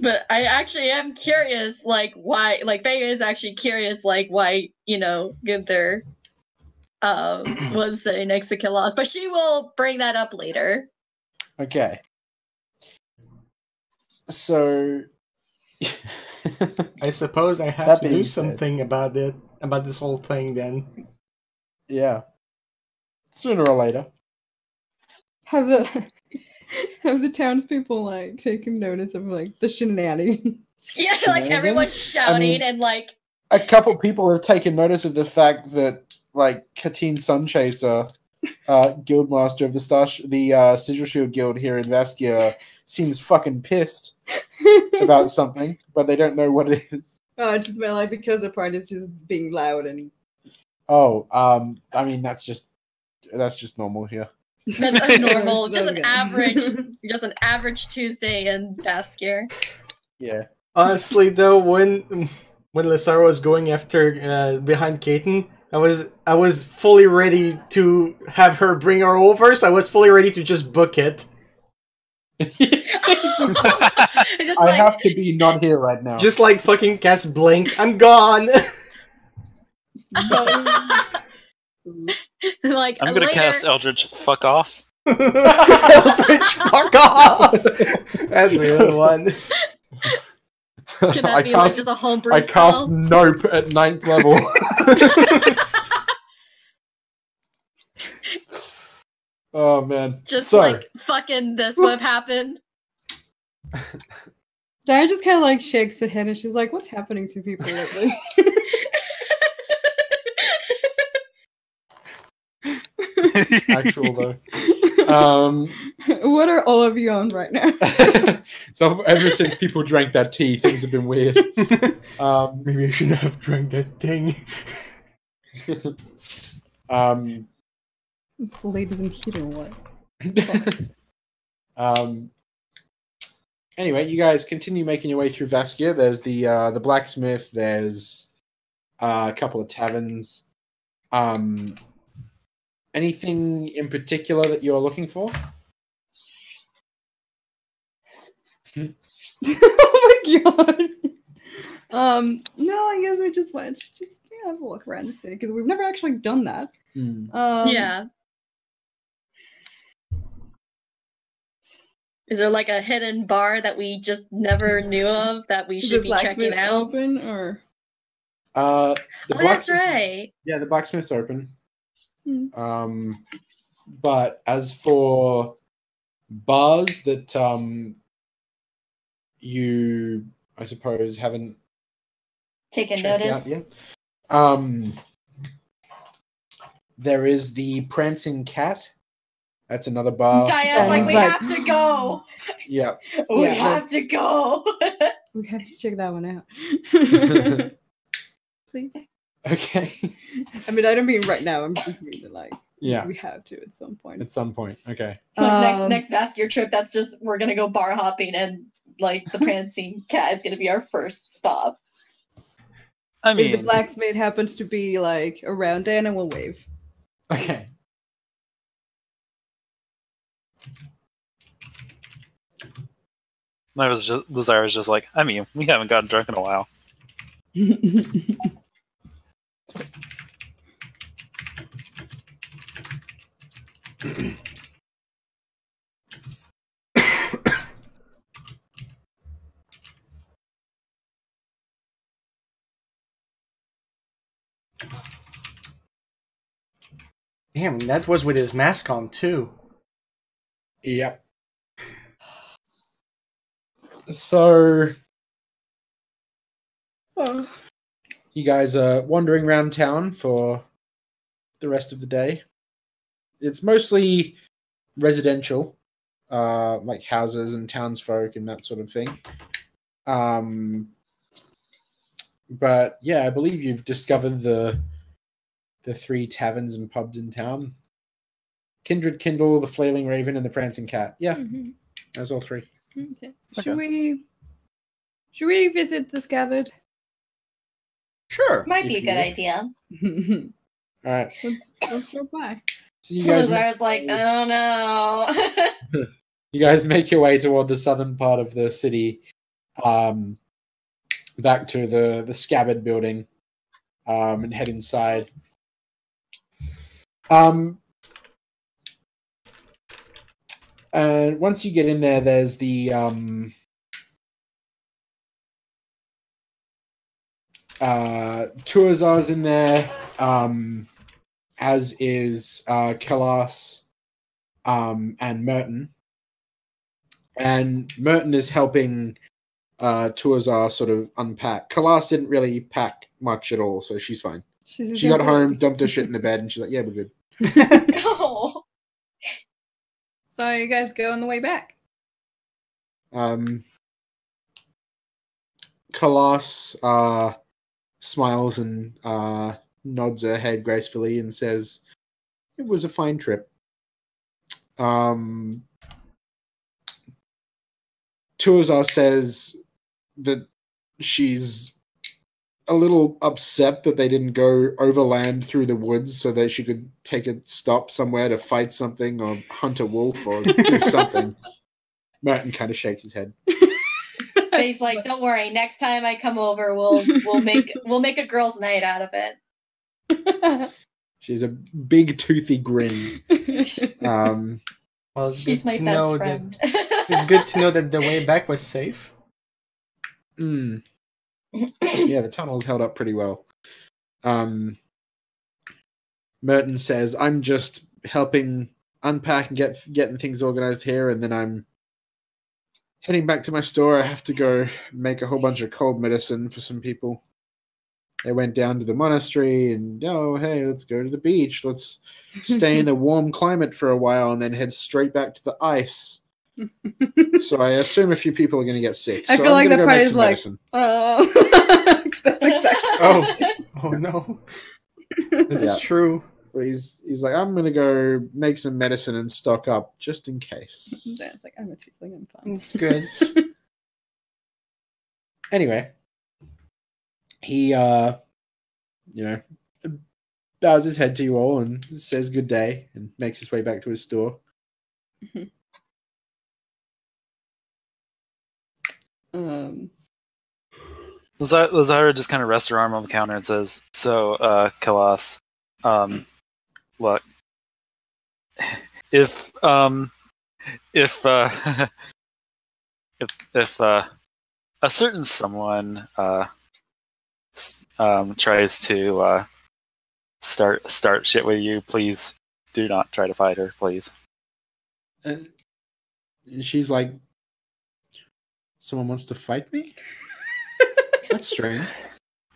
But I actually am curious, like, why, like, Faye is actually curious, like, why, Gunther was sitting next to Kilos, but she will bring that up later. Okay. So... I suppose I have to do something about this whole thing then. Yeah. Sooner or later. Have the townspeople like taken notice of like the shenanigans? Yeah, like everyone's shouting and like a couple people have taken notice of the fact that like Katine Sunchaser, guildmaster of the Sigil Shield Guild here in Vaskia, seems fucking pissed about something, but they don't know what it is. Oh, it's just meant like because the party's just being loud and. Oh, I mean that's just normal here. That's normal, just an average Tuesday in Vaskia. Yeah. Honestly, though, when Lissara was going after behind Kaiten, I was fully ready to have her bring her over. So I was fully ready to just book it. I have to be not here right now. Just like fucking cast Blink. I'm gone. Like I'm gonna cast Eldritch. Fuck off. Eldritch, fuck off. That's the other one. Can that be like just a homebrew spell? I cast Nope at 9th level. Oh man. Just like fucking this would have happened. Diana just kind of like shakes her head and she's like, "What's happening to people lately?" Actual though. What are all of you on right now? So ever since people drank that tea, things have been weird. Maybe I shouldn't have drank that thing. This lady doesn't heat or what? Anyway, you guys continue making your way through Vaskia. There's the blacksmith. There's a couple of taverns. Anything in particular that you're looking for? Oh my god. No, I guess we just wanted to just have a look around the city because we've never actually done that. Yeah. Is there like a hidden bar that we just never knew of that we should be checking out? Open or? That's right. Yeah, the blacksmith's open. But as for bars that you, I suppose, haven't taken notice yet, there is the Prancing Cat. That's another bar. Diana's like, we have to go. Yeah. We have to go. We have to check that one out. Please. Okay. I mean, I don't mean right now. I'm just meaning like, yeah, we have to at some point. At some point, okay. Like next Vaskia trip, that's just we're gonna go bar hopping, and like the Prancing Cat is gonna be our first stop. I mean, if the blacksmith happens to be like around, Diana will wave. Okay. Lazar was just like, I mean, we haven't gotten drunk in a while. Damn, that was with his mask on too. Yep. So, you guys are wandering around town for the rest of the day. It's mostly residential, like houses and townsfolk and that sort of thing. But yeah, I believe you've discovered the 3 taverns and pubs in town. Kindred Kindle, the Flailing Raven, and the Prancing Cat. Yeah, that's all 3. Okay. Should we visit the scabbard? Sure. Might be a good idea. All right. Let's drop by. So you guys Lazar's like, oh no. You guys make your way toward the southern part of the city. back to the scabbard building, and head inside. And once you get in there, there's the Tuazar's in there, as is Kalas, and Merton. And Merton is helping Tuazar sort of unpack. Kalas didn't really pack much at all, so she's fine. She got home, dumped her shit in the bed, and she's like, yeah, we're good. Oh. So you guys go on the way back. Kalas smiles and nods her head gracefully and says, it was a fine trip. Tuazar says that she's a little upset that they didn't go overland through the woods so that she could take a stop somewhere to fight something or hunt a wolf or do something. Merton kind of shakes his head. He's like, "Don't worry. Next time I come over, we'll make a girls' night out of it." She's a big toothy grin. Well, it's She's good my to best know friend. it's good to know that the way back was safe. Yeah, the tunnel's held up pretty well. Merton says, I'm just helping unpack and getting things organized here, and then I'm heading back to my store. I have to go make a whole bunch of cold medicine for some people. They went down to the monastery and, oh, hey, let's go to the beach. Let's stay in the warm climate for a while and then head straight back to the ice. So I assume a few people are going to get sick. I so feel I'm like gonna that go part make is some like, medicine. oh. That's exactly. Oh no. It's Yeah. true. But he's like, I'm going to go make some medicine and stock up just in case. It's like, I'm a tiefling, I'm fine. It's good. Anyway, he, bows his head to you all and says good day and makes his way back to his store. Lazara just kind of rests her arm on the counter and says, "So, Kalas, look, if if a certain someone tries to start shit with you, please do not try to fight her, please." And she's like, someone wants to fight me? That's strange.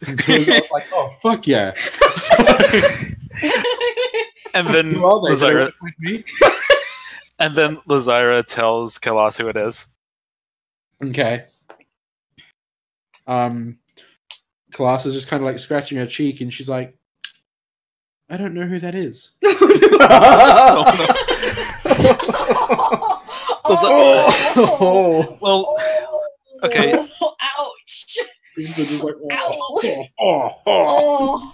And I was like, oh, fuck yeah. And then Who are they? Do they Lazira, want to fight me? and then Lazira tells Kalas who it is. Okay. Kalas is just kind of like scratching her cheek and she's like, I don't know who that is. Oh. Well, okay. Ouch! Just like, Oh.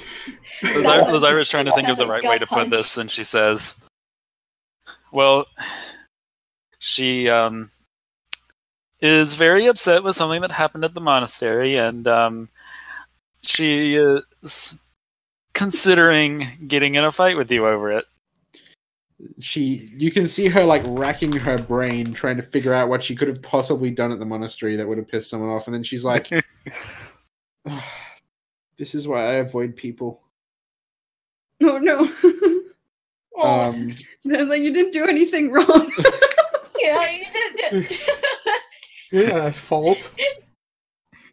Lazira's trying to think of the That's a right way gut to put this, punch. and she says, well, she is very upset with something that happened at the monastery, and she is considering getting in a fight with you over it. You can see her like racking her brain trying to figure out what she could have possibly done at the monastery that would have pissed someone off, and then she's like, "Ugh, this is why I avoid people. Oh no. Oh. There's like, you didn't do anything wrong. Yeah, you did. Yeah, fault.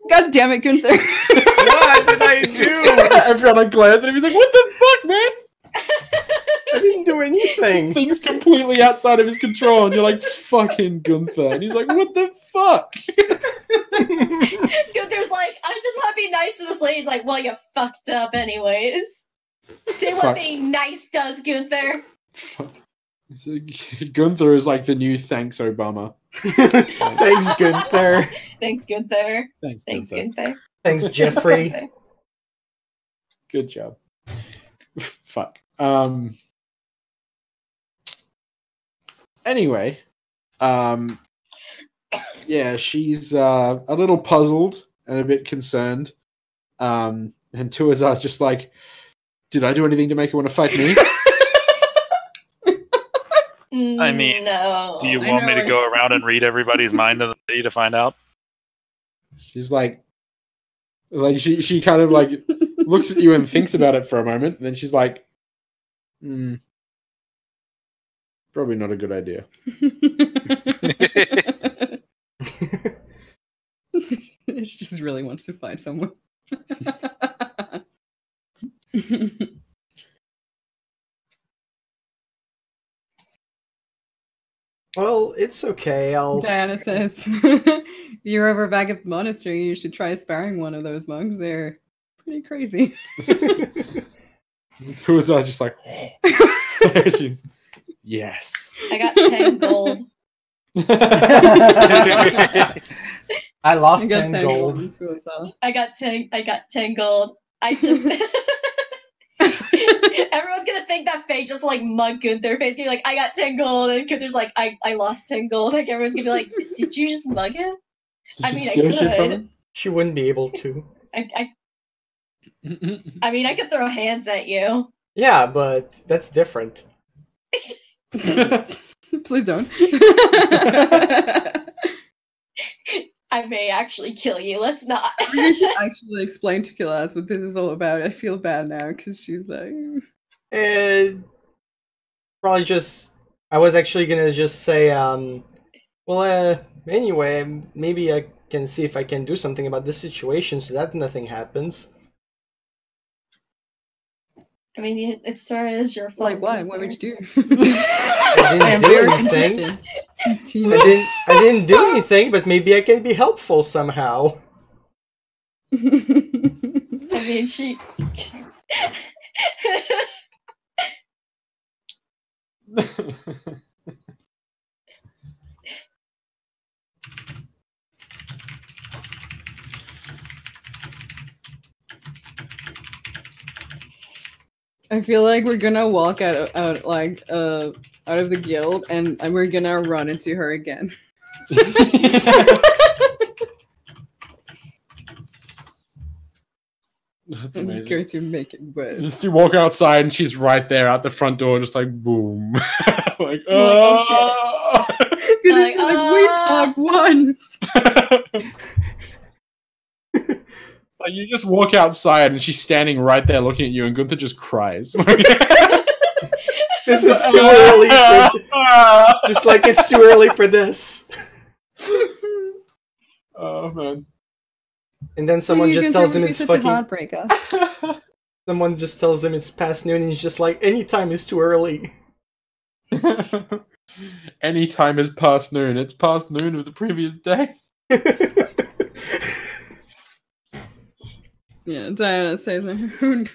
God damn it, Gunther. What did I do? Everyone glares at him. He's like, what the fuck, man? I didn't do anything. Things completely outside of his control, and you're like, fucking Gunther. And he's like, what the fuck? Gunther's like, I just want to be nice to this lady. He's like, well, you fucked up anyways. Say what Fuck. being nice does, Gunther. Gunther is like the new thanks Obama. Thanks, Gunther. Thanks, Gunther. Thanks, Thanks, Gunther. Gunther. Thanks, Jeffrey. Good job. Fuck. Anyway, Yeah, she's a little puzzled and a bit concerned. And Tuazar's just like, did I do anything to make her want to fight me? I mean, no. Do you want me to go around and read everybody's mind of the city to find out? She's like she kind of like looks at you and thinks about it for a moment, and then she's like, probably not a good idea. She just really wants to find someone. Well, it's okay. Diana says, if you're ever back at the monastery, you should try sparring one of those monks. They're pretty crazy. Tuazar's just like, she's, yes. I got 10 gold. I lost I got 10 gold. I got 10 gold. I just everyone's gonna think that Faye just like mug Gunther. Faye's gonna be like, I got 10 gold, and Gunther's like, I lost 10 gold. Like everyone's gonna be like, did you just mug him? I mean, I could. She wouldn't be able to. I mean, I could throw hands at you. Yeah, but that's different. Please don't. I may actually kill you. Let's not. You should actually explain to Kilas what this is all about. I feel bad now because she's like. Probably just. I was actually gonna just say, well, anyway, maybe I can see if I can do something about this situation so that nothing happens. I mean, it sort of is your fault. Like what? What would you do? I didn't do anything. I didn't do anything, but maybe I can be helpful somehow. I mean, she. I feel like we're gonna walk out of the guild and we're gonna run into her again. That's I'm amazing. going to make it worse. You walk outside and she's right there at the front door, just like boom. Like, oh shit. Like, we talked once. Like you just walk outside and she's standing right there looking at you, and Gunther just cries. This is too early. Just like it's too early for this. Oh man. And then someone just tells him it's fucking. Heartbreaker. Someone just tells him it's past noon, and he's just like, anytime is too early. Anytime is past noon. It's past noon of the previous day. Yeah, Diana says when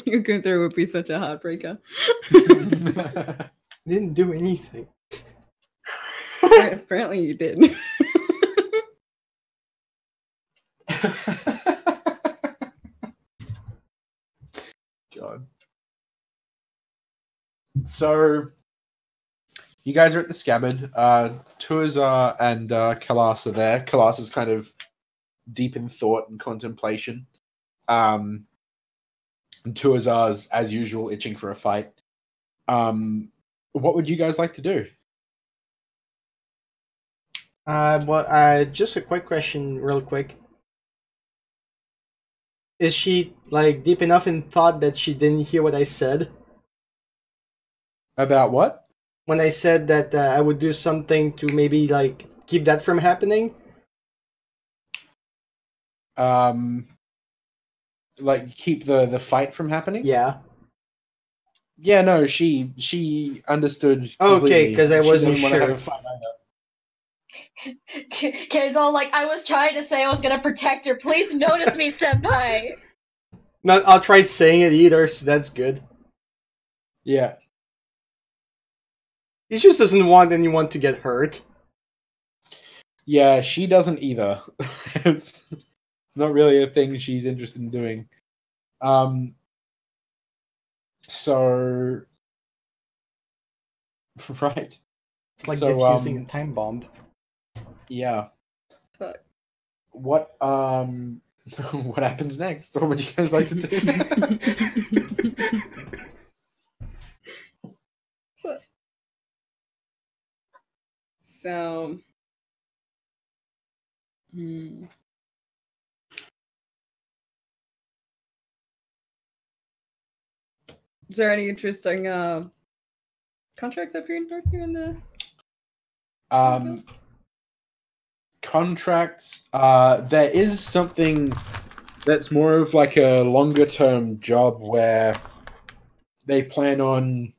you go through would be such a heartbreaker. Didn't do anything. Apparently you did. God. So, you guys are at the scabbard. Tuazar and Kalas are there. Kalas is kind of deep in thought and contemplation. And Tuazar's, as usual, itching for a fight. What would you guys like to do? Just a quick question, real quick. Is she, like, deep enough in thought that she didn't hear what I said? About what? When I said that I would do something to maybe, like, keep that from happening? Like, keep the fight from happening? Yeah. Yeah, no, she understood. Okay, because I wasn't She doesn't wanna have sure. a fight either. Kay's all like, I was trying to say I was gonna protect her. Please notice me, senpai. Not, I'll try saying it either, so that's good. Yeah. He just doesn't want anyone to get hurt. Yeah, she doesn't either. It's not really a thing she's interested in doing. So right. It's like So, diffusing a time bomb. Yeah. Fuck. What what happens next? What would you guys like to do? So, is there any interesting contracts up here in North here in the? Contracts. There is something that's more of like a longer term job where they plan on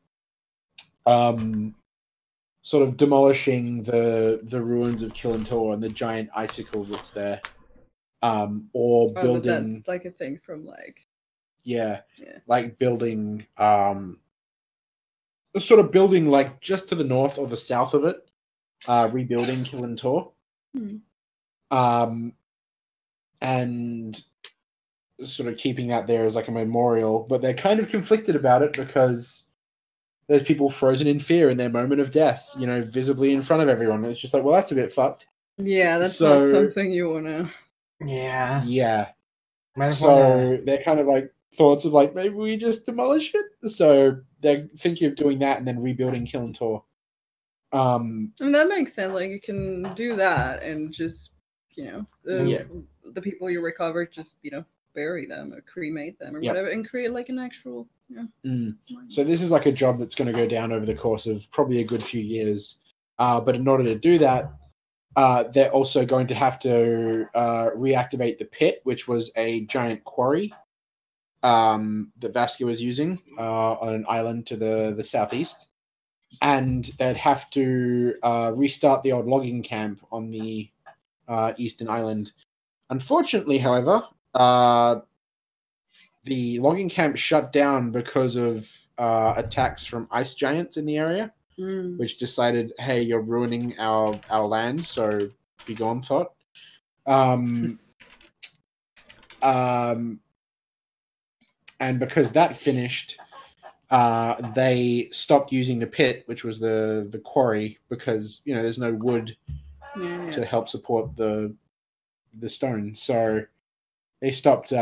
sort of demolishing the ruins of Killentor and the giant icicle that's there. Or But building that's like a thing from like yeah. Like building sort of building like just to the north or the south of it, rebuilding Killentor. And sort of keeping that there as like a memorial, but they're kind of conflicted about it because there's people frozen in fear in their moment of death, you know, visibly in front of everyone. It's just like, well, that's a bit fucked. Yeah, that's not something you wanna. Yeah. So they're kind of like thoughts of like maybe we just demolish it. So they're thinking of doing that and then rebuilding Killentor. I mean, that makes sense. Like you can do that and just, you know, the people you recover, just, you know, bury them or cremate them or whatever, and create like an actual. So this is like a job that's going to go down over the course of probably a good few years. But in order to do that, they're also going to have to reactivate the pit, which was a giant quarry that Vaskia was using on an island to the southeast. And they'd have to restart the old logging camp on the eastern island. Unfortunately, however, the logging camp shut down because of attacks from ice giants in the area, which decided, hey, you're ruining our land, so be gone, thought. And because that finished, they stopped using the pit, which was the quarry, because, you know, there's no wood to help support the stone. So they stopped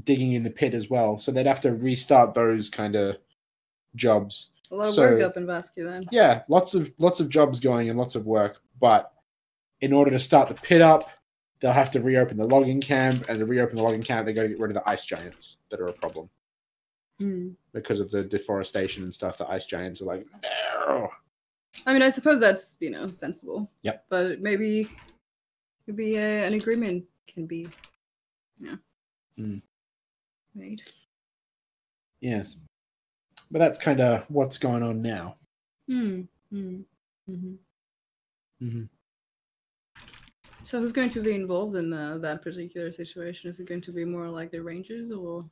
digging in the pit as well. So they'd have to restart those kind of jobs. A lot of work up in Vaskia then. Yeah, lots of jobs going and lots of work. But in order to start the pit up, they'll have to reopen the logging camp, and to reopen the logging camp, they got to get rid of the ice giants that are a problem. Because of the deforestation and stuff, the ice giants are like, no. I mean, I suppose that's, you know, sensible. Yep. But maybe an agreement can be, made. Yes. But that's kind of what's going on now. So who's going to be involved in that particular situation? Is it going to be more like the Rangers or?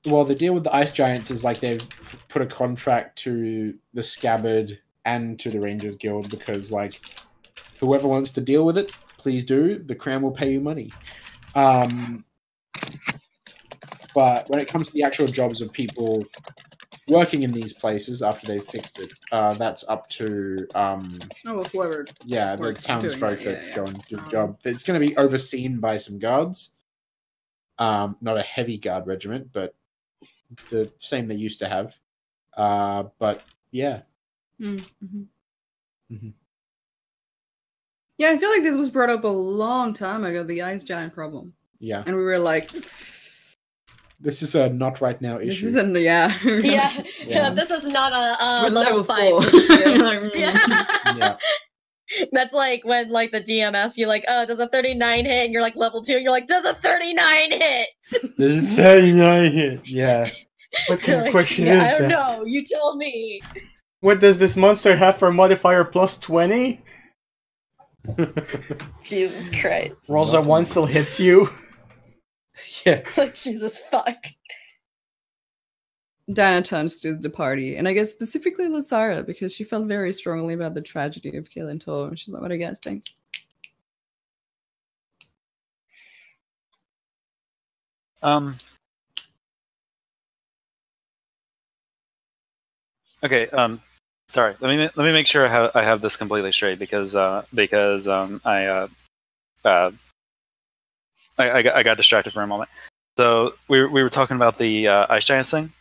Well, the deal with the ice giants is like they've put a contract to the Scabbard and to the Rangers Guild because, like, whoever wants to deal with it, please do. The Crown will pay you money. But when it comes to the actual jobs of people working in these places after they've fixed it, that's up to whoever. Yeah, the townsfolk that go and do the job. It's going to be overseen by some guards. Not a heavy guard regiment, but the same they used to have. But yeah. Yeah, I feel like this was brought up a long time ago, the ice giant problem. Yeah. And we were like, this is a not right now issue. This isn't, yeah. This is not a level 5 4. issue. Yeah. That's like when like the DM asks you like, oh, does a 39 hit? And you're like level 2, and you're like, does a 39 hit? Does a 39 hit? Yeah. What kind of question is that? I don't know. You tell me. What does this monster have for modifier plus 20? Jesus Christ. Rolls a 1, still hits you. Yeah. Like, Jesus fuck. Dana turns to the party, and I guess specifically Lasara, because she felt very strongly about the tragedy of Killentor, and she's like, what do you guys think? Okay, Sorry, let me make sure I have this completely straight because I got distracted for a moment. So we were talking about the ice giants thing.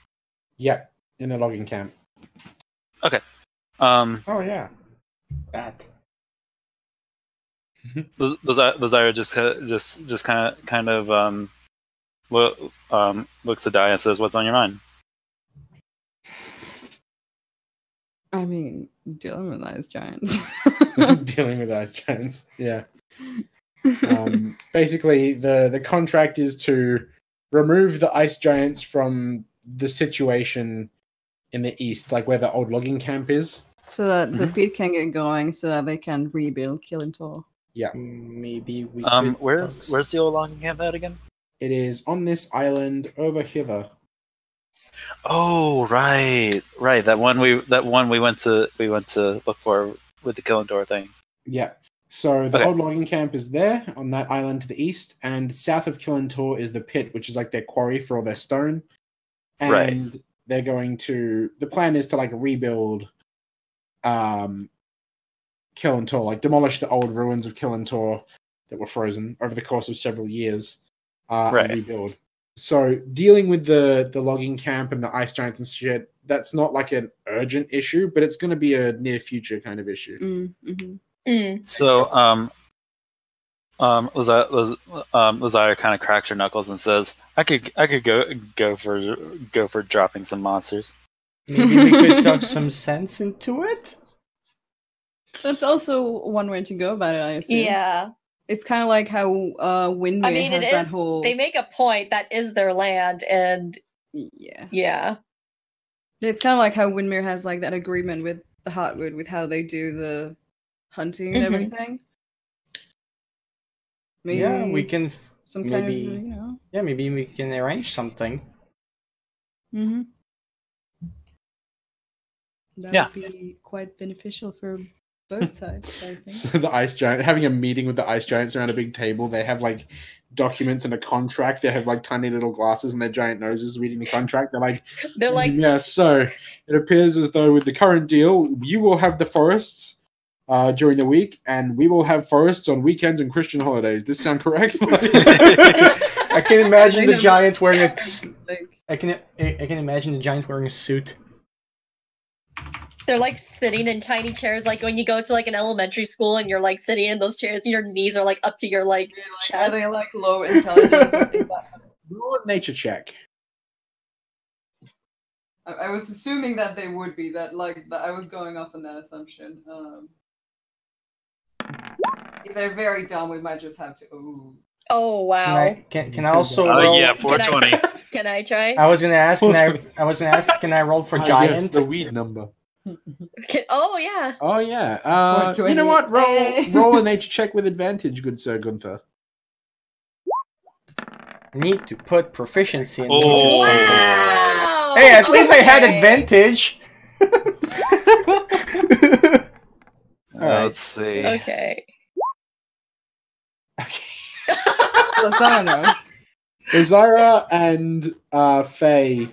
Yep, in the logging camp. Okay. Oh yeah, that. Lazara just kind of looks at Di and says, "What's on your mind?" I mean, dealing with ice giants. Dealing with ice giants, yeah. Basically, the contract is to remove the ice giants from the situation in the east, like where the old logging camp is. So that the pit can get going, so that they can rebuild Killintor. Yeah. Maybe we. Where's the old logging camp at again? It is on this island over here. Oh, right. That one we went to look for with the Killintor thing. Yeah. So the old logging camp is there on that island to the east, and south of Killintor is the pit, which is like their quarry for all their stone. And they're going to. The plan is to like rebuild, Killintor, like demolish the old ruins of Killintor that were frozen over the course of several years, and rebuild. So dealing with the logging camp and the ice giants and shit, that's not like an urgent issue, but it's going to be a near future kind of issue. So, Lazara kind of cracks her knuckles and says, "I could go for dropping some monsters. Maybe we could talk some sense into it." That's also one way to go about it, I assume. Yeah. It's kind of like how Windmere has that whole... They make a point that is their land, and yeah. It's kind of like how Windmere has like that agreement with the Heartwood with how they do the hunting and everything. Maybe we can some kind of, Yeah, maybe we can arrange something. That would be quite beneficial for both sides, I think. So the ice giant, having a meeting with the ice giants around a big table, they have like documents and a contract. They have like tiny little glasses and their giant noses reading the contract. They're like, yeah, so it appears as though with the current deal, you will have the forests during the week, and we will have forests on weekends and Christian holidays. Does this sound correct? I can imagine the giant wearing a. I can imagine the giant wearing a suit. They're like sitting in tiny chairs, like when you go to like an elementary school and you're like sitting in those chairs and your knees are like up to your like chest. Are they like low intelligence? Roll a nature check. I was assuming that they would be that I was going off on that assumption. If they're very dumb, we might just have to. Ooh. Oh wow! Can I also? Roll? Yeah, 420. Can I try? I was gonna ask. Can I roll for giant? Yes, the weed number. Oh yeah. Oh yeah. You know what? Roll a nature check with advantage, good Sir Gunther. Need to put proficiency in nature. Wow. Hey, at least I had advantage. All right, let's see. Okay. Lazara and Faye,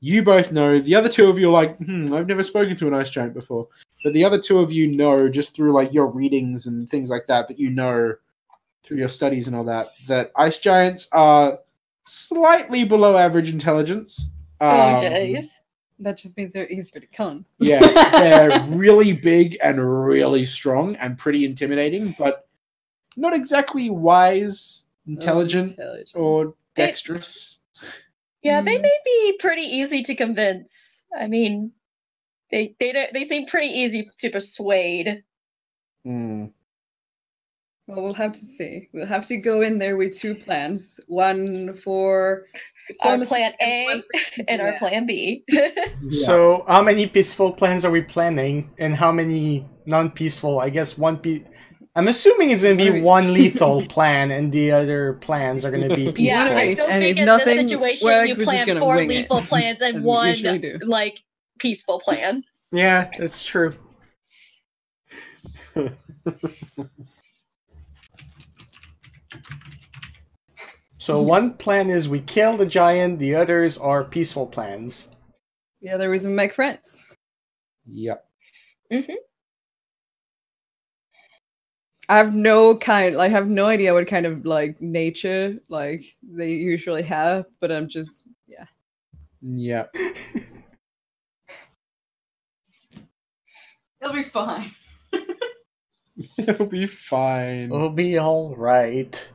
you both know. The other two of you are like, I've never spoken to an ice giant before. But the other two of you know, just through like your readings and things like that you know through your studies and all that ice giants are slightly below average intelligence. Jeez. That just means they're easier to con. Yeah, they're really big and really strong and pretty intimidating, but not exactly wise, intelligent. Or dexterous. Yeah, they may be pretty easy to convince. I mean, they seem pretty easy to persuade. Well, we'll have to see. We'll have to go in there with two plans. One for our plan A and our plan B. So, how many peaceful plans are we planning, and how many non-peaceful? I guess I'm assuming it's going to be one lethal plan, and the other plans are going to be peaceful. Yeah, I don't think in this situation you plan 4 lethal plans and one like peaceful plan. Yeah, that's true. So one plan is we kill the giant, the others are peaceful plans. The other is we make friends. Yep. Mm-hmm. I have no idea what kind of like nature like they usually have, but I'm just Yeah. It'll be fine. It'll be fine. It'll be all right.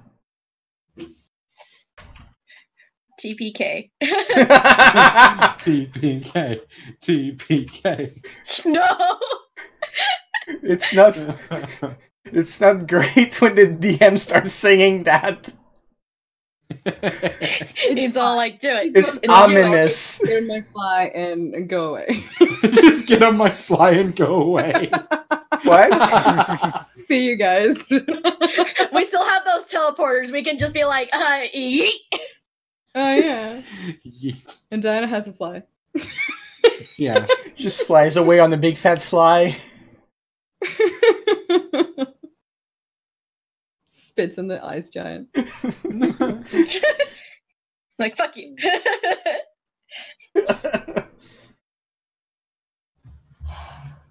TPK. TPK. TPK. No. It's not. It's not great when the DM starts singing that. It's all like, do it. It's do it. ominous. Get on my fly and go away. Just get on my fly and go away. What? See you guys. We still have those teleporters. We can just be like, yeet. Oh yeah. Yeet. And Diana has a fly. Yeah. Just flies away on a big fat fly. Spits in the ice giant. Like, fuck you.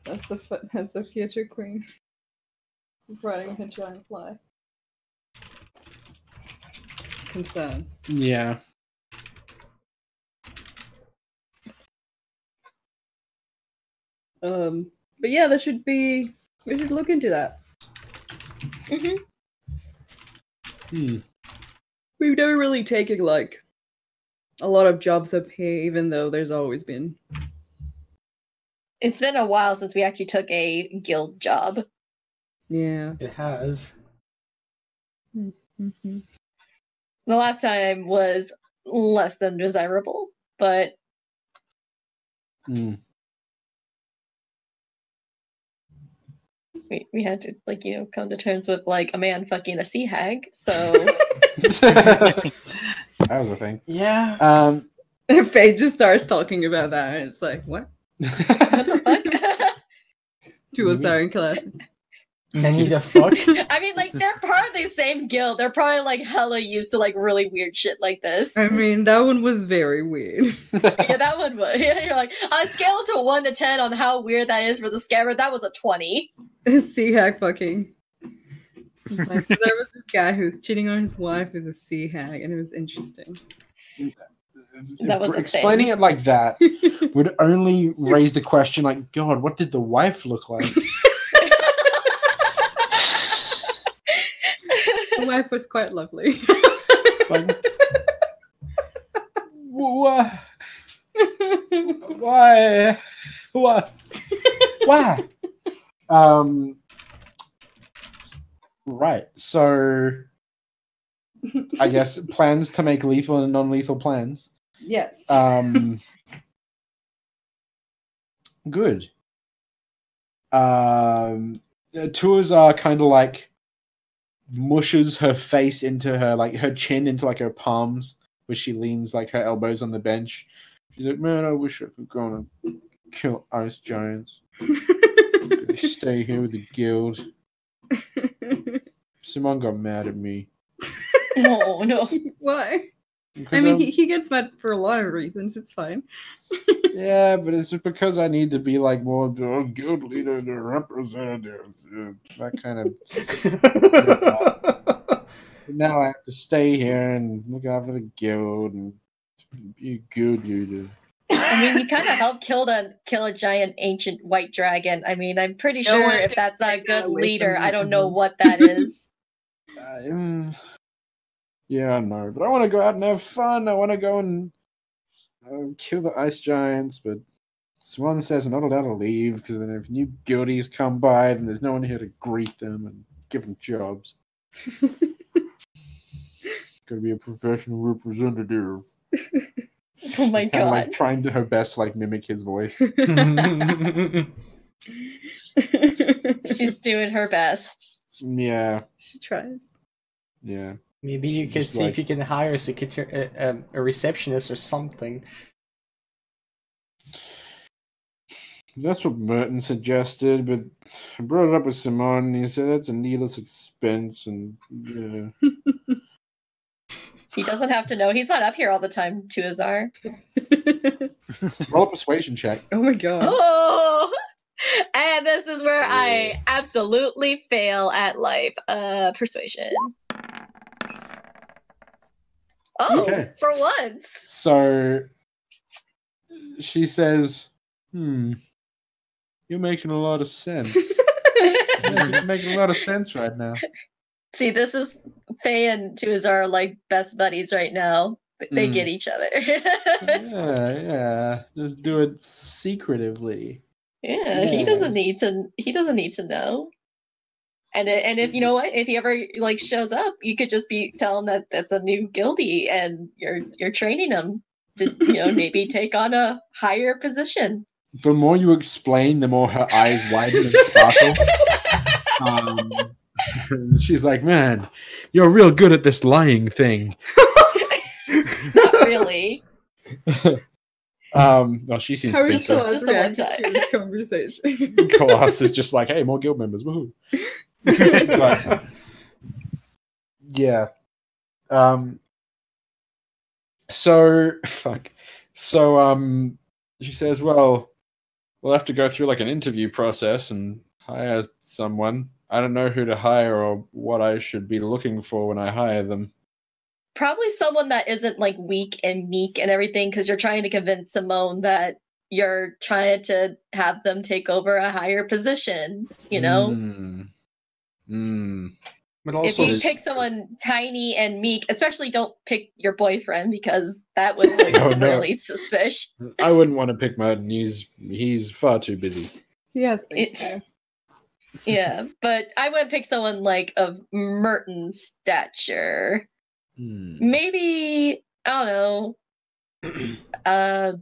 That's the future queen. Riding a giant fly. Concern. Yeah. But yeah, we should look into that. Mm-hmm. We've never really taken like a lot of jobs up here, even though there's always been. It's been a while since we actually took a guild job. Yeah. It has. Mm-hmm. The last time was less than desirable, but we had to, like, you know, come to terms with like a man fucking a sea hag. So that was a thing. Yeah. And Faye just starts talking about that, and it's like, what? what the fuck? To a siren class. Any the fuck? I mean, like, they're part of the same guild. They're probably like hella used to like really weird shit like this. I mean, that one was very weird. Yeah, that one was. Yeah, you're like, on a scale to 1 to 10 on how weird that is for the scammer, that was a 20. Sea hag fucking. Like, so there was this guy who was cheating on his wife with a sea hag, and it was interesting. That was explaining it like that would only raise the question, like, God, what did the wife look like? The wife was quite lovely. Like, what? Why? What? Why? Right. So, I guess plans to make lethal and non-lethal plans. Yes. Good. Tours are kind of like mushes her face into her, like her chin into like her palms, where she leans like her elbows on the bench. She's like, man, I wish I could go and kill ice giants. Stay here with the guild. Simone got mad at me. Oh, no. Why? I mean, he gets mad for a lot of reasons. It's fine. Yeah, but it's just because I need to be like more guild leader, the representatives, that kind of. Now I have to stay here and look out for the guild and be a guild leader. I mean, you kind of helped kill a giant ancient white dragon. I mean, I'm pretty sure if that's a good leader, I don't know what that is. Yeah, I know, but I want to go out and have fun. I want to go and kill the ice giants, but Swan says I'm not allowed to leave because then if new guildies come by, then there's no one here to greet them and give them jobs. Gotta be a professional representative. Oh my god! Like trying to her best to like mimic his voice. She's doing her best. Yeah, she tries. Yeah. Maybe you could see if you can hire a receptionist or something. That's what Merton suggested, but I brought it up with Simon, and he said that's a needless expense, and yeah. He doesn't have to know. He's not up here all the time, Tuazar. Roll a persuasion check. Oh my god. Oh! And And this is where I absolutely fail at life. Persuasion. Oh, Okay. for once. So she says, you're making a lot of sense. You're making a lot of sense right now. See, this is Faye and Tuz are like best buddies right now. They get each other. Yeah. Just do it secretively. Yeah, he doesn't need to know. And if you know what, if he ever like shows up, you could just tell him that that's a new guildie, and you're training him to maybe take on a higher position. The more you explain, the more her eyes widen and sparkle. She's like, "Man, you're real good at this lying thing." Not really. Well, she seems How is bitter. Just the one time. to this conversation? Colossus is just like, "Hey, more guild members, woohoo!" But, yeah. So she says, "Well, we'll have to go through like an interview process and hire someone. I don't know who to hire or what I should be looking for when I hire them." Probably someone that isn't like weak and meek and everything, because you're trying to convince Simone that you're trying to have them take over a higher position, But also, if you pick someone tiny and meek, especially don't pick your boyfriend, because that would look really suspicious. I wouldn't want to pick Martin. He's far too busy. Yes, yeah, but I would pick someone like of Merton's stature. Maybe, I don't know,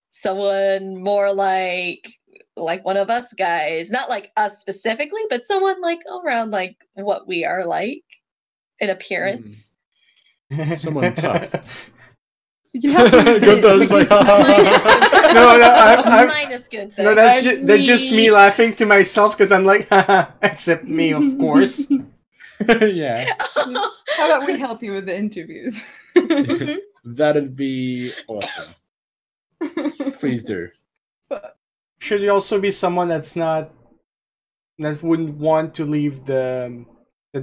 someone more like one of us guys, not like us specifically, but someone like around like what we are like in appearance. Someone tough. You can have Gunther's like, minus Gunther. No, that's just me laughing to myself because I'm like, except me, of course. Yeah. How about we help you with the interviews? That'd be awesome. Please do. Should you also be someone that wouldn't want to leave the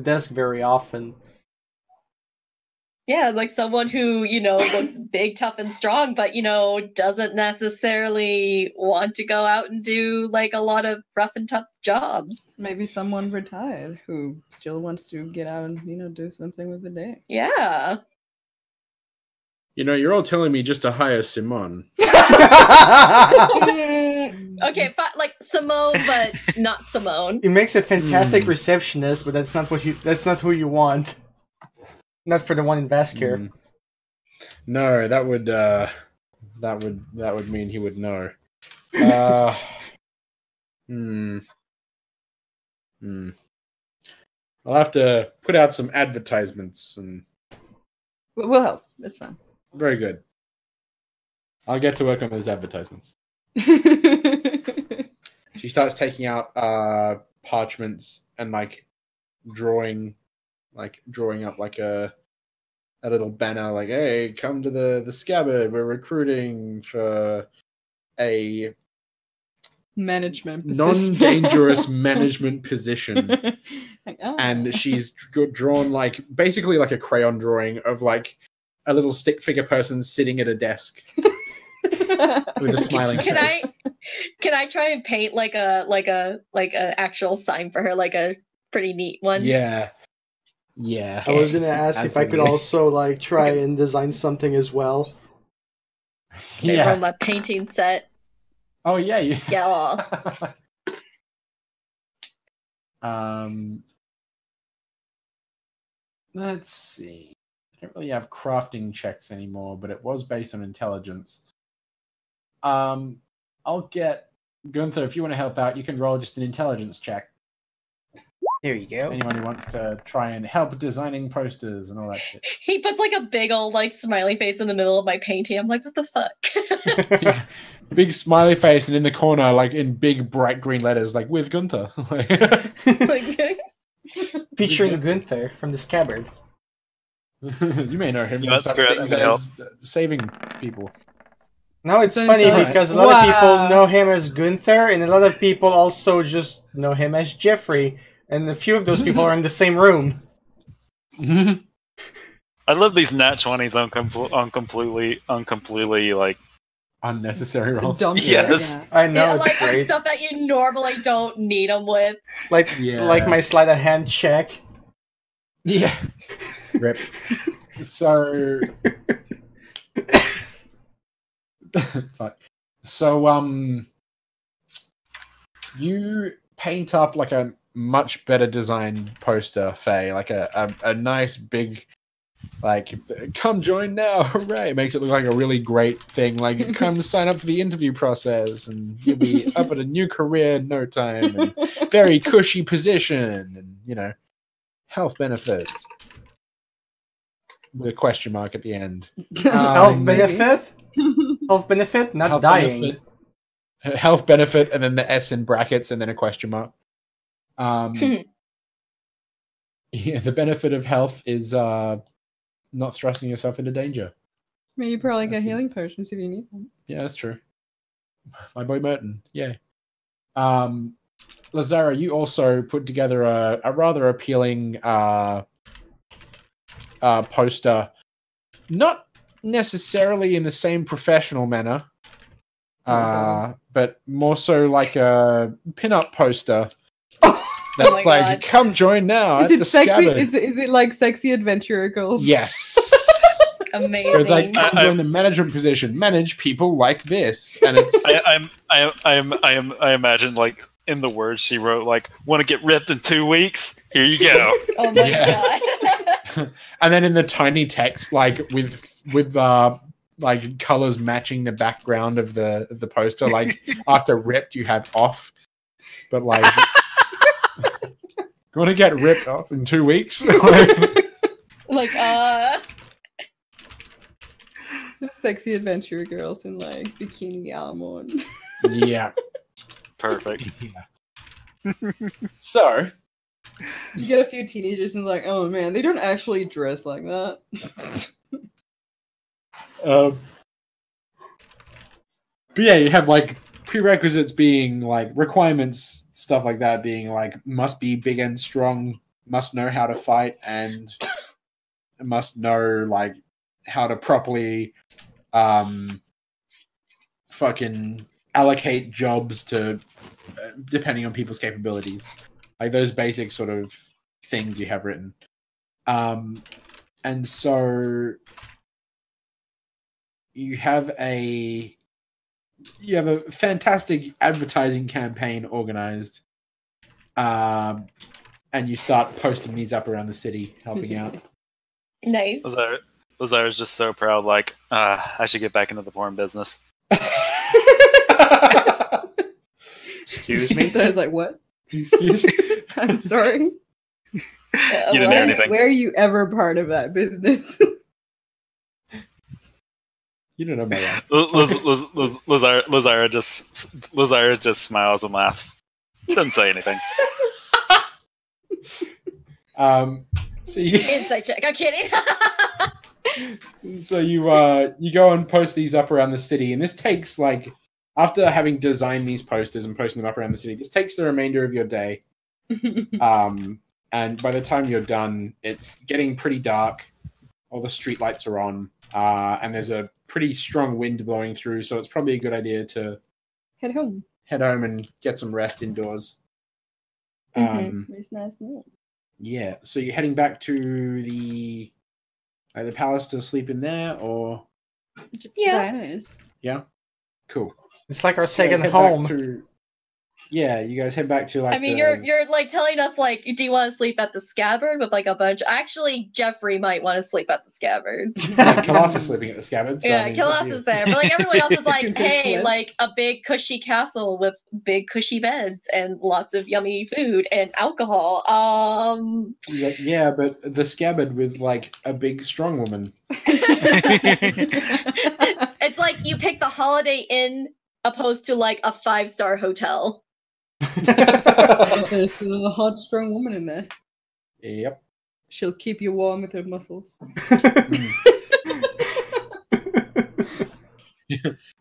desk very often? Yeah, like someone who, looks big, tough, and strong, but, doesn't necessarily want to go out and do, like, a lot of rough and tough jobs. Maybe someone retired who still wants to get out and, do something with the day. Yeah. You're all telling me just to hire Simone. Okay, but like Simone, but not Simone. It makes a fantastic receptionist, but that's not who you want. Not for the one in Vascure. No, that would mean he would know. I'll have to put out some advertisements and. We'll help. It's fine. Very good. I'll get to work on those advertisements. She starts taking out parchments and like drawing up like a little banner, like, "Hey, come to the scabbard. We're recruiting for a management position. Non-dangerous management position." And she's drawn like basically like a crayon drawing of like a little stick figure person sitting at a desk with a smiling face. Can I try and paint like a actual sign for her, like a pretty neat one? Yeah. I was gonna ask if I could also like try and design something as well. From a painting set. Oh yeah. Yeah. Let's see. I don't really have crafting checks anymore, but it was based on intelligence. I'll get Gunther, if you want to help out, you can roll just an intelligence check. There you go. Anyone who wants to try and help designing posters and all that shit. He puts like a big old like smiley face in the middle of my painting. I'm like, what the fuck? Yeah. Big smiley face, and in the corner, like in big bright green letters, like with Gunther. Featuring Gunther from the Scabbard. You may know him. That's great. Saving people. Now it's So funny it's like, because a lot of people wow. know him as Gunther, and a lot of people also just know him as Jeffrey, and a few of those people are in the same room. I love these nat 20s on completely like Unnecessary rolls. Dumb shit, Yes. I know, Yeah, it's like on great. stuff that you normally don't need them with. Like my sleight of hand check. Yeah. Rip. So. Fuck. So, you paint up like a much better designed poster, Faye. Like a nice big, like, come join now, hooray! It makes it look like a really great thing. Like, come sign up for the interview process, and you'll be up at a new career in no time, and very cushy position, and health benefits with a question mark at the end. Health benefit? Health benefit? Not Health dying. benefit. Health benefit, and then the S in brackets, and then a question mark. Yeah, the benefit of health is not thrusting yourself into danger. I mean, you probably get That's it. healing potions if you need them. Yeah, that's true. My boy Merton, yeah. Lazara, you also put together a rather appealing poster, not necessarily in the same professional manner, but more so like a pin-up poster. That's my like, God. come join now Is at it the sexy? Scabbard. Is it like sexy adventurer girls? Yes. Amazing. It's like, come join the management position. Manage people like this, and it's. I imagine like in the words she wrote, like, want to get ripped in 2 weeks? Here you go. Oh my God. And then in the tiny text, like with like colors matching the background of the poster, like after ripped you have off, but like want to get ripped off in 2 weeks? Like Sexy adventurer girls in like bikini almond. Yeah. Perfect. Yeah. So You get a few teenagers and like, oh man, they don't actually dress like that. but yeah, you have like prerequisites being like requirements, stuff like that being like must be big and strong, must know how to fight, and must know like how to properly fucking allocate jobs to depending on people's capabilities. Like those basic sort of things you have written. And so you have a fantastic advertising campaign organized. And you start posting these up around the city, helping out. nice. Lazara's just so proud, like, I should get back into the porn business. Excuse me? I was like, what? Excuse me? I'm sorry. You didn't hear anything. Were you ever part of that business? You don't know my life. Lazara just smiles and laughs. Doesn't say anything. So you Inside check. I'm kidding. so you go and post these up around the city, and this takes like after having designed these posters and posting them up around the city, this takes the remainder of your day. And by the time you're done, it's getting pretty dark. All the street lights are on, and there's a pretty strong wind blowing through, so it's probably a good idea to Head home. and get some rest indoors. It's nice. Yeah, so you're heading back to the palace to sleep in there, or Yeah. yeah, cool. It's like our You guys second head home. back to- yeah, you guys head back to like. I mean, the- you're like telling us like, do you want to sleep at the Scabbard with like a bunch? Actually, Jeffrey might want to sleep at the Scabbard. Yeah, Kalas is sleeping at the Scabbard. So Yeah, I mean, it's up Kalas to you. is there, but like everyone else is like, Big hey, slits. like a big cushy castle with big cushy beds and lots of yummy food and alcohol. He's like, yeah, but the Scabbard with like a big strong woman. It's like you pick the Holiday Inn opposed to like a 5-star hotel. There's a hot, strong woman in there. Yep. She'll keep you warm with her muscles.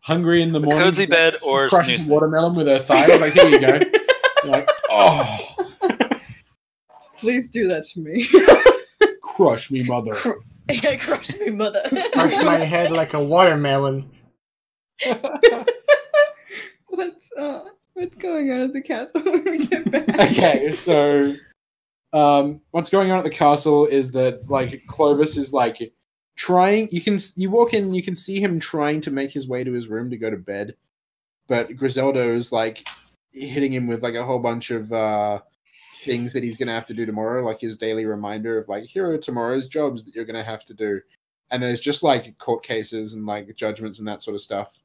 Hungry in the A morning. cozy bed or crushing snoozing. watermelon with her thighs. Like, here you go. You're like, oh, Please do that to me. crush me, mother. Crush me, mother. Crush my head like a watermelon. What's going on at the castle when we get back? Okay, so what's going on at the castle is that like Clovis is like trying. You walk in, you can see him trying to make his way to his room to go to bed, but Griselda is like hitting him with like a whole bunch of things that he's gonna have to do tomorrow, like his daily reminder of like, here are tomorrow's jobs that you're gonna have to do, and there's just like court cases and like judgments and that sort of stuff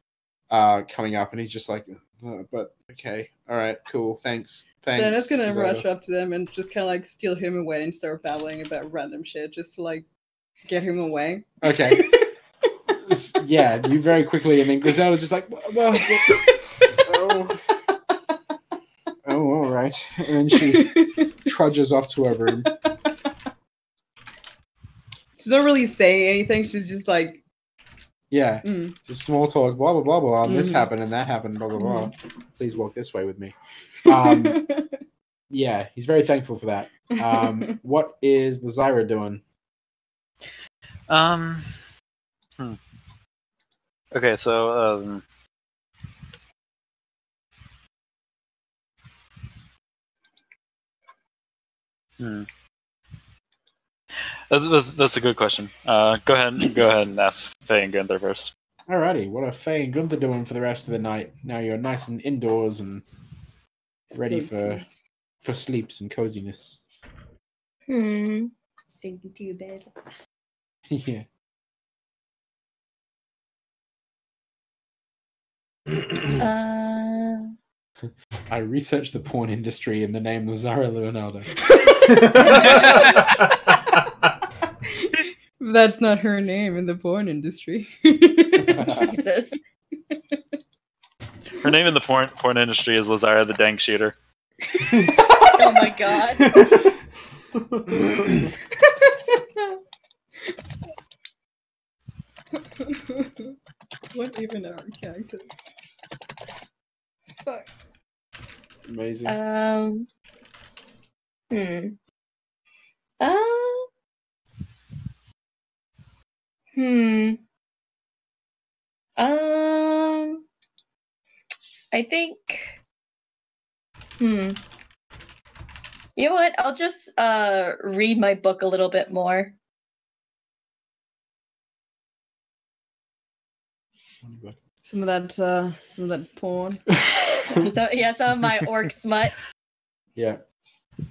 coming up, and he's just like, but okay, all right, cool, thanks. Then gonna rush up to them and just kind of like steal him away and start babbling about random shit just to like get him away. Okay. Yeah, you very quickly, and then Griselda's just like, well, oh, all right, and then she trudges off to her room. She doesn't really say anything. She's just like, yeah, just small talk, blah blah blah blah. This happened and that happened, blah blah blah. Please walk this way with me. Yeah, he's very thankful for that. What is the Zyra doing? Okay, so That's a good question. Go ahead and ask Faye and Gunther first. Alrighty, what are Faye and Gunther doing for the rest of the night? Now you're nice and indoors and ready for sleeps and coziness. Sinking to your bed. Yeah. I researched the porn industry in the name Lazara Leonardo. That's not her name in the porn industry. Jesus. Her name in the porn industry is Lazara the Dank Shooter. Oh my god. What even are our characters? Fuck. Amazing. I think. You know what? I'll just read my book a little bit more. Some of that porn. So yeah, some of my orc smut. Yeah.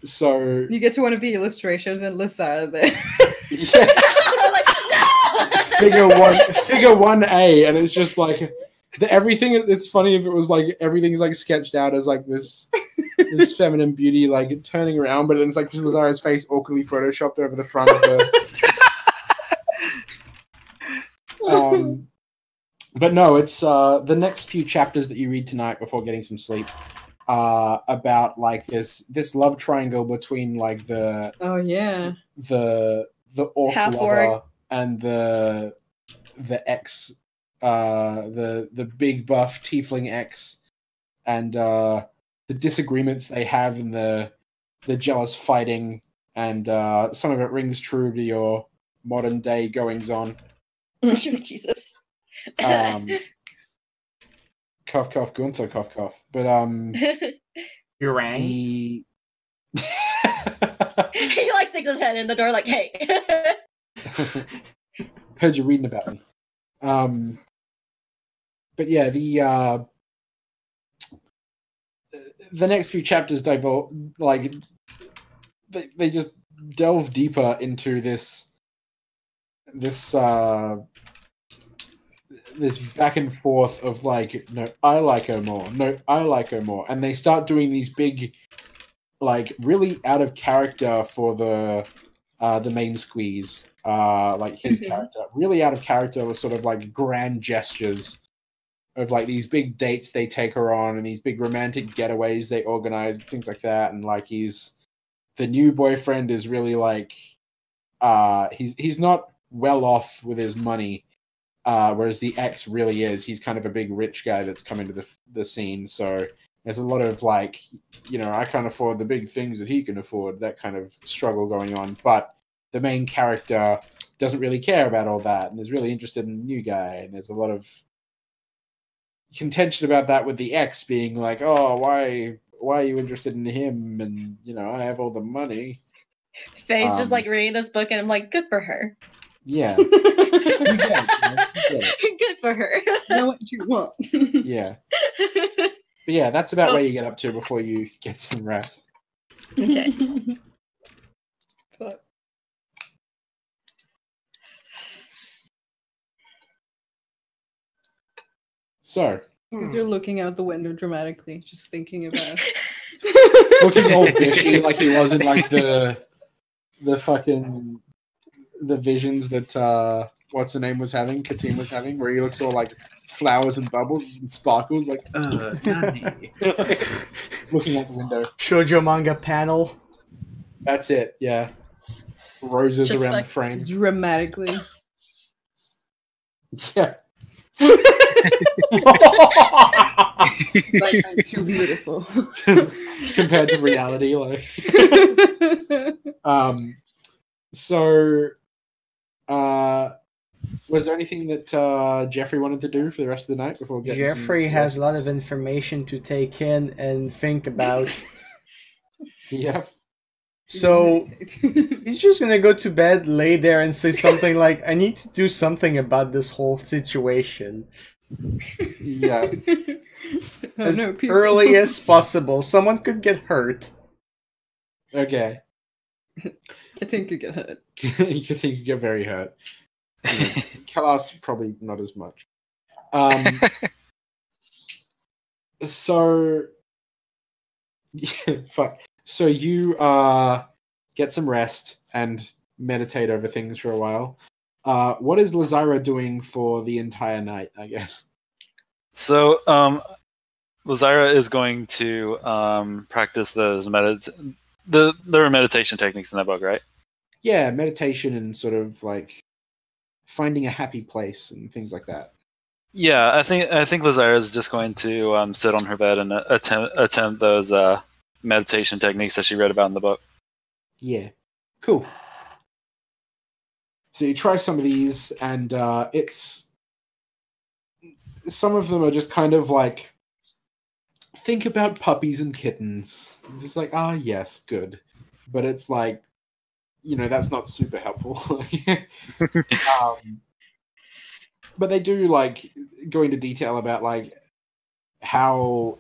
So you get to one of the illustrations and Lissara's there. Yeah. I'm like, no! Figure 1A, and it's just like everything. It's funny if it was like everything's like sketched out as like this feminine beauty like turning around, but then it's like Lazara's face awkwardly photoshopped over the front of the. But no, it's the next few chapters that you read tonight before getting some sleep. About like this love triangle between like the orc lover and the ex, the big buff tiefling ex, and the disagreements they have and the jealous fighting, and some of it rings true to your modern day goings on. Jesus. Cough cough Gunther cough cough. But you rang. He like sticks his head in the door like, hey. Heard you reading about me. But yeah, the next few chapters divulge like they just delve deeper into this back and forth of like, no, I like her more. No, I like her more. And they start doing these big, like, really out of character for the main squeeze, like his character, really out of character with sort of like grand gestures of like these big dates they take her on and these big romantic getaways they organize, things like that. And like the new boyfriend is really like, he's not well off with his money. whereas the X really is. He's kind of a big rich guy that's come into the scene. So there's a lot of like, I can't afford the big things that he can afford. That kind of struggle going on. But the main character doesn't really care about all that and is really interested in the new guy. And there's a lot of contention about that with the X being like, oh, why are you interested in him? And, I have all the money. Faye's just like reading this book and I'm like, good for her. Yeah. You get it. Good for her. You know what you want. Yeah. But yeah, that's about where you get up to before you get some rest. Okay. Fuck. So. You're looking out the window dramatically, just thinking about Looking all fishy like he was in like the fucking the visions that what's her name was having, Katine was having, where he looks all like flowers and bubbles and sparkles, like Nani. Looking out the window. Shoujo manga panel. That's it, yeah. Roses Just around like the frame. dramatically. Yeah. Like, I'm too beautiful. Compared to reality, like. So, was there anything that Jeffrey wanted to do for the rest of the night before getting? Jeffrey has a lot of information to take in and think about. Yeah. So he's just gonna go to bed, lay there, and say something like, "I need to do something about this whole situation." Yeah. As early as possible. Someone could get hurt. Okay. Katine could get hurt. Katine could get very hurt. Kalas probably not as much. So, yeah, fuck. So you get some rest and meditate over things for a while. What is Lazira doing for the entire night, I guess? So, Lazira is going to practice those there are meditation techniques in that book, right? Yeah, meditation and sort of like finding a happy place and things like that. Yeah, I think Lazira is just going to sit on her bed and attempt those meditation techniques that she read about in the book. Yeah, cool. So you try some of these, and some of them are just kind of like, think about puppies and kittens. Just like, yes, good. But it's like, that's not super helpful. But they do like go into detail about like how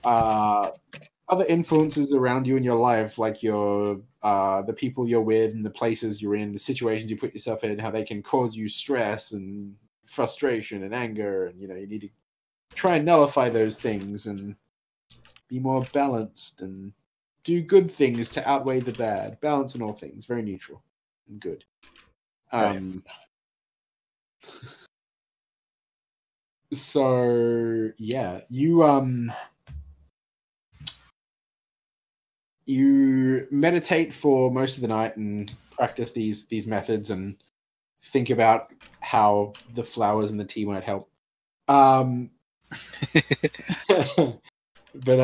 other influences around you in your life, like your the people you're with and the places you're in, the situations you put yourself in, how they can cause you stress and frustration and anger, and you need to try and nullify those things and be more balanced and do good things to outweigh the bad. Balance in all things, very neutral and good. So yeah, you meditate for most of the night and practice these methods and think about how the flowers and the tea might help. But